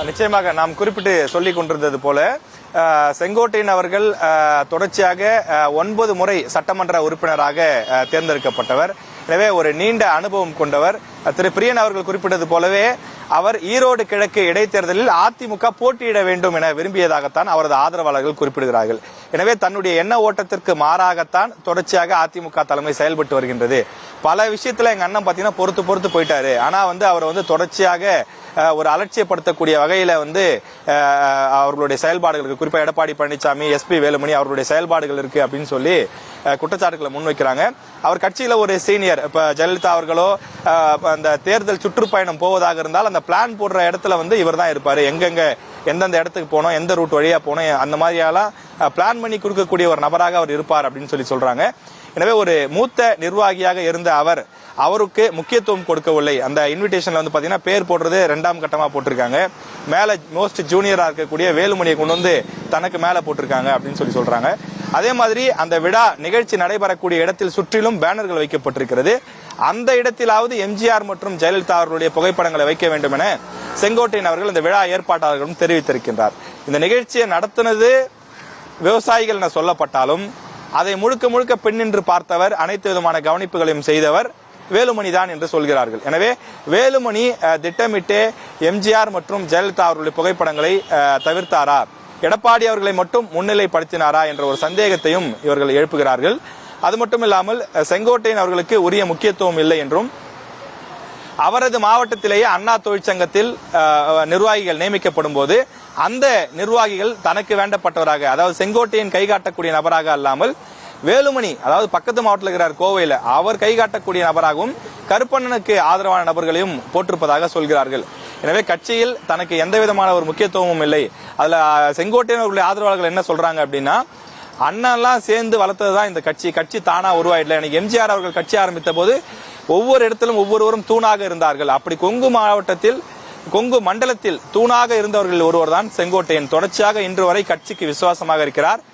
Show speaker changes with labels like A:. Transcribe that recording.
A: நிச்சயமாக நாம் குறிப்பிட்டு சொல்லிக் கொண்டிருந்தது போல செங்கோட்டையன் அவர்கள் தொடர்ச்சியாக 9 முறை சட்டமன்ற உறுப்பினராக தேர்ந்தெடுக்கப்பட்டவர். எனவே ஒரு நீண்ட அனுபவம் கொண்டவர். திரு பிரியன் அவர்கள் குறிப்பிட்டது போலவே அவர் ஈரோடு கிழக்கு இடைத்தேர்தலில் அதிமுக போட்டியிட வேண்டும் என விரும்பியதாகத்தான் அவரது ஆதரவாளர்கள் குறிப்பிடுகிறார்கள். எனவே தன்னுடைய எண்ண ஓட்டத்திற்கு மாறாகத்தான் தொடர்ச்சியாக அதிமுக தலைமை செயல்பட்டு வருகின்றது. பல விஷயத்துல எங்க அண்ணன் பாத்தீங்கன்னா பொறுத்து போயிட்டாரு. ஆனா அவர் தொடர்ச்சியாக ஒரு அலட்சியப்படுத்தக்கூடிய வகையில அவர்களுடைய செயல்பாடுகளுக்கு, குறிப்பா எடப்பாடி பழனிசாமி, எஸ்பி வேலுமணி அவர்களுடைய செயல்பாடுகள் இருக்கு அப்படின்னு சொல்லி குற்றச்சாட்டுகளை முன்வைக்கிறாங்க. அவர் கட்சியில ஒரு சீனியர். இப்ப ஜெயலலிதா அவர்களோ அந்த தேர்தல் சுற்றுப்பயணம் போவதாக இருந்தால் அந்த பிளான் போடுற இடத்துல இவர் தான் இருப்பாரு. எங்கெங்க எந்தெந்த இடத்துக்கு போனோம், எந்த ரூட் வழியா போனோம், அந்த மாதிரியெல்லாம் பிளான் பண்ணி கொடுக்கக்கூடிய ஒரு நபராக அவர் இருப்பார் அப்படின்னு சொல்றாங்க. எனவே ஒரு மூத்த நிர்வாகியாக இருந்த அவருக்கு முக்கியத்துவம் கொடுக்கவில்லை. அந்த இன்விடேஷன்ல பாத்தீங்கன்னா பேர் போடுறது 2ஆம் கட்டமா போட்டிருக்காங்க. மேல மோஸ்ட் ஜூனியரா இருக்கக்கூடிய வேலுமணியை கொண்டு தனக்கு மேல போட்டிருக்காங்க அப்படின்னு சொல்றாங்க. அதே மாதிரி அந்த விழா நிகழ்ச்சி நடைபெறக்கூடிய இடத்தில் சுற்றிலும் பேனர்கள் வைக்கப்பட்டிருக்கிறது. அந்த இடத்திலாவது எம்ஜிஆர் மற்றும் ஜெயலலிதா அவர்களுடைய புகைப்படங்களை வைக்க வேண்டும் என செங்கோட்டையன் அவர்கள் இந்த விழா ஏற்பாட்டாளர்களும் தெரிவித்திருக்கின்றார். இந்த நிகழ்ச்சியை நடத்தினது விவசாயிகள் என சொல்லப்பட்டாலும் அதை முழுக்க பின்னின்று பார்த்தவர், அனைத்து விதமான கவனிப்புகளையும் செய்தவர் வேலுமணி தான் என்று சொல்கிறார்கள். எனவே வேலுமணி திட்டமிட்டு எம்ஜிஆர் மற்றும் ஜெயலலிதா அவர்களுடைய புகைப்படங்களை தவிர்த்தாரா, எடப்பாடி அவர்களை மட்டும் முன்னிலைப்படுத்தினாரா என்ற ஒரு சந்தேகத்தையும் இவர்கள் எழுப்புகிறார்கள். அது மட்டும் இல்லாமல் செங்கோட்டையன் அவர்களுக்கு உரிய முக்கியத்துவம் இல்லை என்றும், அவரது மாவட்டத்திலேயே அண்ணா தொழிற்சங்கத்தில் நிர்வாகிகள் நியமிக்கப்படும் போது அந்த நிர்வாகிகள் தனக்கு வேண்டப்பட்டவராக, அதாவது செங்கோட்டையன் கைகாட்டக்கூடிய நபராக அல்லாமல் வேலுமணி, அதாவது பக்கத்து மாவட்டத்தில் இருக்கிறார் கோவையில், அவர் கைகாட்டக்கூடிய நபராகவும் கருப்பண்ணனுக்கு ஆதரவான நபர்களையும் போட்டிருப்பதாக சொல்கிறார்கள். எனவே கட்சியில் தனக்கு எந்த விதமான ஒரு முக்கியத்துவமும் இல்லை. அதுல செங்கோட்டையன் அவர்களுடைய ஆதரவாளர்கள் என்ன சொல்றாங்க அப்படின்னா, அண்ணெல்லாம் சேர்ந்து வளர்த்ததுதான் இந்த கட்சி தானா உருவாயிடல. எனக்கு எம்ஜிஆர் அவர்கள் கட்சி ஆரம்பித்த போது ஒவ்வொரு இடத்திலும் ஒவ்வொருவரும் தூணாக இருந்தார்கள். அப்படி கொங்கு மண்டலத்தில் தூணாக இருந்தவர்கள் ஒருவர் தான் செங்கோட்டையன். தொடர்ச்சியாக இன்று வரை கட்சிக்கு விசுவாசமாக இருக்கிறார்.